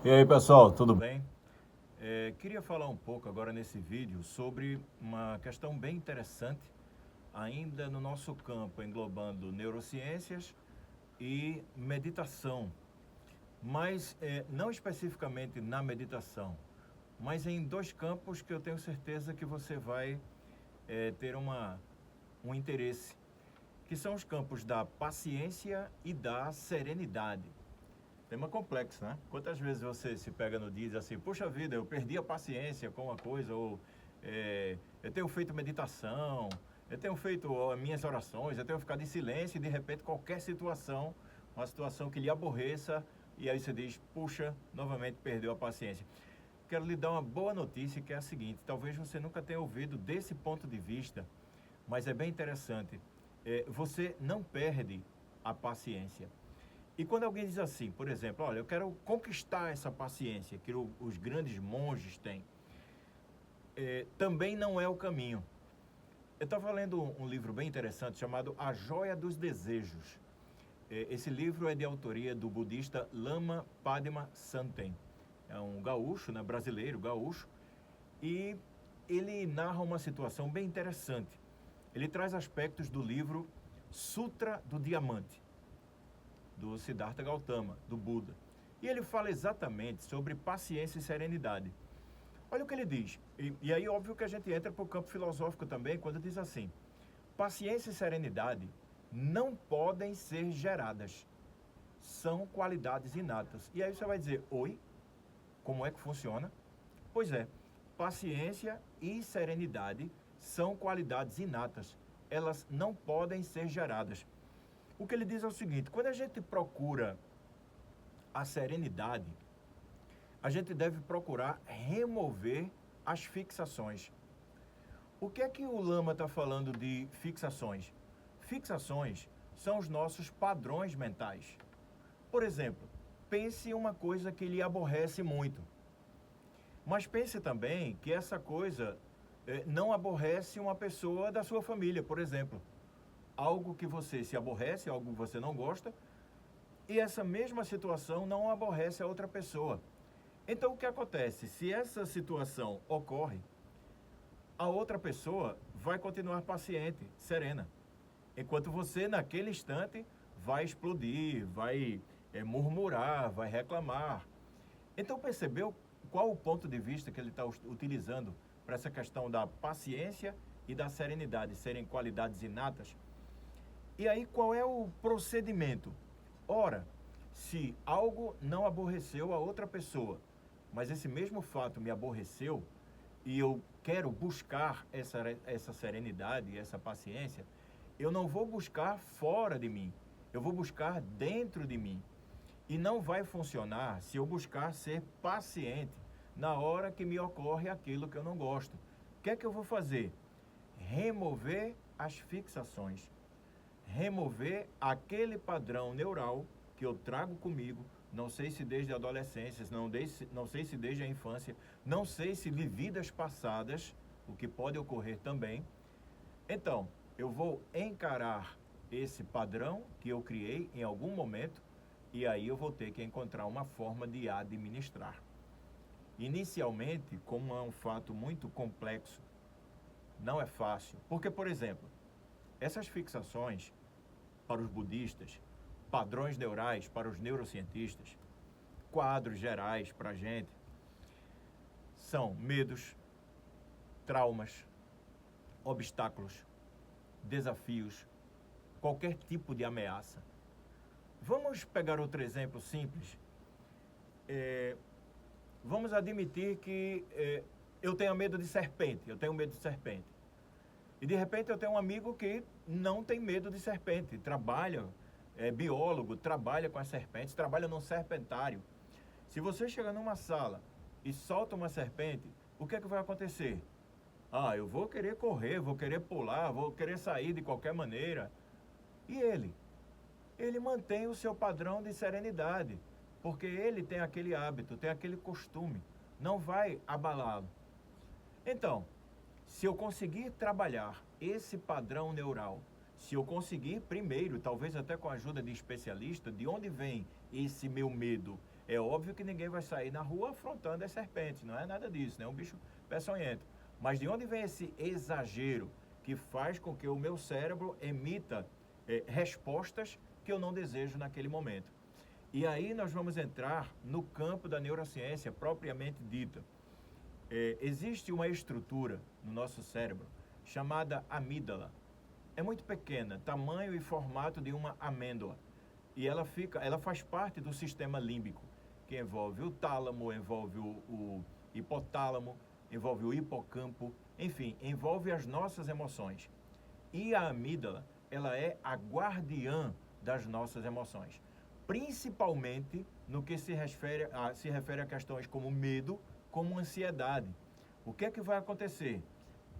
E aí pessoal, tudo bem? Queria falar um pouco agora nesse vídeo sobre uma questão bem interessante, ainda no nosso campo, englobando neurociências e meditação, mas não especificamente na meditação, mas em dois campos que eu tenho certeza que você vai ter um interesse, que são os campos da paciência e da serenidade. Tema complexo, né? Quantas vezes você se pega no dia e diz assim, puxa vida, eu perdi a paciência com uma coisa, ou eu tenho feito meditação, eu tenho feito as minhas orações, eu tenho ficado em silêncio e de repente qualquer situação, uma situação que lhe aborreça, e aí você diz, puxa, novamente perdeu a paciência. Quero lhe dar uma boa notícia que é a seguinte, talvez você nunca tenha ouvido desse ponto de vista, mas é bem interessante. Você não perde a paciência. E quando alguém diz assim, por exemplo, olha, eu quero conquistar essa paciência que os grandes monges têm, também não é o caminho. Eu estava lendo um livro bem interessante chamado A Joia dos Desejos. Esse livro é de autoria do budista Lama Padma Santen. É um gaúcho, né, brasileiro, gaúcho, e ele narra uma situação bem interessante. Ele traz aspectos do livro Sutra do Diamante, do Siddhartha Gautama, do Buda. E ele fala exatamente sobre paciência e serenidade. Olha o que ele diz. E aí, óbvio que a gente entra para o campo filosófico também, quando diz assim, paciência e serenidade não podem ser geradas. São qualidades inatas. E aí você vai dizer, oi, como é que funciona? Pois é, paciência e serenidade são qualidades inatas. Elas não podem ser geradas. O que ele diz é o seguinte, quando a gente procura a serenidade, a gente deve procurar remover as fixações. O que é que o Lama está falando de fixações? Fixações são os nossos padrões mentais. Por exemplo, pense em uma coisa que lhe aborrece muito. Mas pense também que essa coisa não aborrece uma pessoa da sua família, por exemplo. Algo que você se aborrece, algo que você não gosta, e essa mesma situação não aborrece a outra pessoa. Então, o que acontece? Se essa situação ocorre, a outra pessoa vai continuar paciente, serena, enquanto você, naquele instante, vai explodir, vai murmurar, vai reclamar. Então, percebeu qual o ponto de vista que ele está utilizando para essa questão da paciência e da serenidade serem qualidades inatas? E aí, qual é o procedimento? Ora, se algo não aborreceu a outra pessoa, mas esse mesmo fato me aborreceu, e eu quero buscar essa serenidade, essa paciência, eu não vou buscar fora de mim, eu vou buscar dentro de mim. E não vai funcionar se eu buscar ser paciente na hora que me ocorre aquilo que eu não gosto. O que é que eu vou fazer? Remover as fixações. Remover aquele padrão neural que eu trago comigo, não sei se desde a adolescência, não sei se desde a infância, não sei se de vidas passadas, o que pode ocorrer também. Então, eu vou encarar esse padrão que eu criei em algum momento e aí eu vou ter que encontrar uma forma de administrar. Inicialmente, como é um fato muito complexo, não é fácil, porque, por exemplo, essas fixações para os budistas, padrões neurais para os neurocientistas, quadros gerais para a gente, são medos, traumas, obstáculos, desafios, qualquer tipo de ameaça. Vamos pegar outro exemplo simples. Vamos admitir que eu tenho medo de serpente, eu tenho medo de serpente. E de repente eu tenho um amigo que não tem medo de serpente, trabalha, é biólogo, trabalha com as serpentes, trabalha num serpentário. Se você chegar numa sala e solta uma serpente, o que é que vai acontecer? Ah, eu vou querer correr, vou querer pular, vou querer sair de qualquer maneira. E ele? Ele mantém o seu padrão de serenidade, porque ele tem aquele hábito, tem aquele costume, não vai abalá-lo. Então, se eu conseguir trabalhar esse padrão neural, se eu conseguir primeiro, talvez até com a ajuda de especialista, de onde vem esse meu medo, É óbvio que ninguém vai sair na rua afrontando as serpentes, não é nada disso, não é um bicho peçonhento. Mas de onde vem esse exagero que faz com que o meu cérebro emita respostas que eu não desejo naquele momento? E aí nós vamos entrar no campo da neurociência propriamente dita. Existe uma estrutura no nosso cérebro chamada amígdala. É muito pequena, tamanho e formato de uma amêndoa. E ela faz parte do sistema límbico, que envolve o tálamo, envolve o hipotálamo, envolve o hipocampo, enfim, envolve as nossas emoções. E a amígdala, ela é a guardiã das nossas emoções, principalmente no que se refere a questões como medo, como ansiedade. O que é que vai acontecer?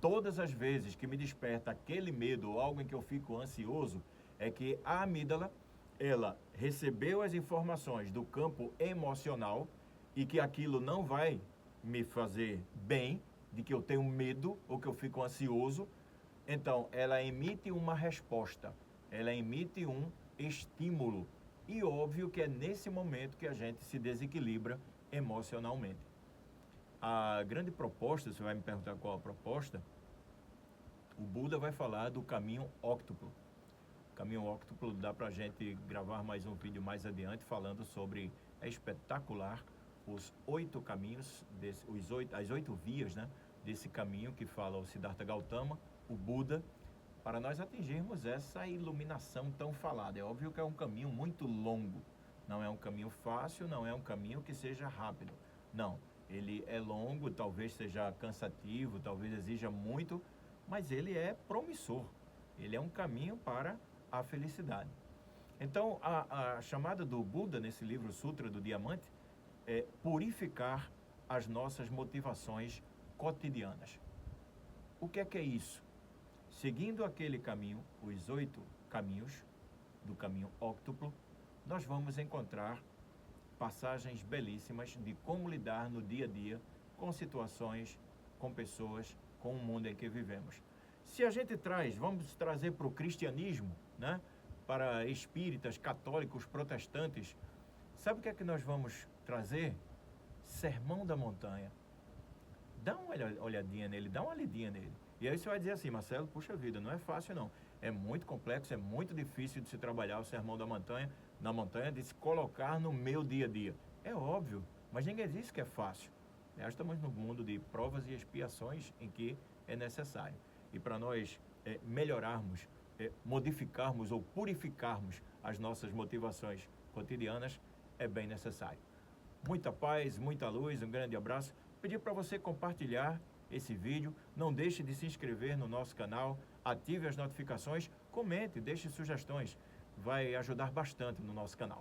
Todas as vezes que me desperta aquele medo ou algo em que eu fico ansioso, é que a amígdala, ela recebeu as informações do campo emocional e que aquilo não vai me fazer bem, de que eu tenho medo ou que eu fico ansioso. Então, ela emite uma resposta, ela emite um estímulo. E óbvio que é nesse momento que a gente se desequilibra emocionalmente. A grande proposta, você vai me perguntar qual a proposta, o Buda vai falar do caminho óctuplo. O caminho óctuplo dá para a gente gravar mais um vídeo mais adiante falando sobre, é espetacular, os 8 caminhos, as 8 vias, né, desse caminho que fala o Siddhartha Gautama, o Buda, para nós atingirmos essa iluminação tão falada. É óbvio que é um caminho muito longo, não é um caminho fácil, não é um caminho que seja rápido, não. Ele é longo, talvez seja cansativo, talvez exija muito, mas ele é promissor. Ele é um caminho para a felicidade. Então, a chamada do Buda nesse livro Sutra do Diamante é purificar as nossas motivações cotidianas. O que é isso? Seguindo aquele caminho, os 8 caminhos do caminho óctuplo, nós vamos encontrar passagens belíssimas de como lidar no dia a dia com situações, com pessoas, com o mundo em que vivemos. Se a gente vamos trazer para o cristianismo, né? Para espíritas, católicos, protestantes, sabe o que é que nós vamos trazer? Sermão da Montanha. Dá uma olhadinha nele, dá uma lidinha nele. E aí você vai dizer assim, Marcelo, puxa vida, não é fácil não. É muito complexo, é muito difícil de se trabalhar o Sermão da Montanha, de se colocar no meu dia a dia. É óbvio, mas ninguém diz que é fácil. Nós estamos no mundo de provas e expiações em que é necessário. E para nós melhorarmos, modificarmos ou purificarmos as nossas motivações cotidianas, é bem necessário. Muita paz, muita luz, um grande abraço. Pedir para você compartilhar esse vídeo, não deixe de se inscrever no nosso canal, ative as notificações, comente, deixe sugestões, vai ajudar bastante no nosso canal.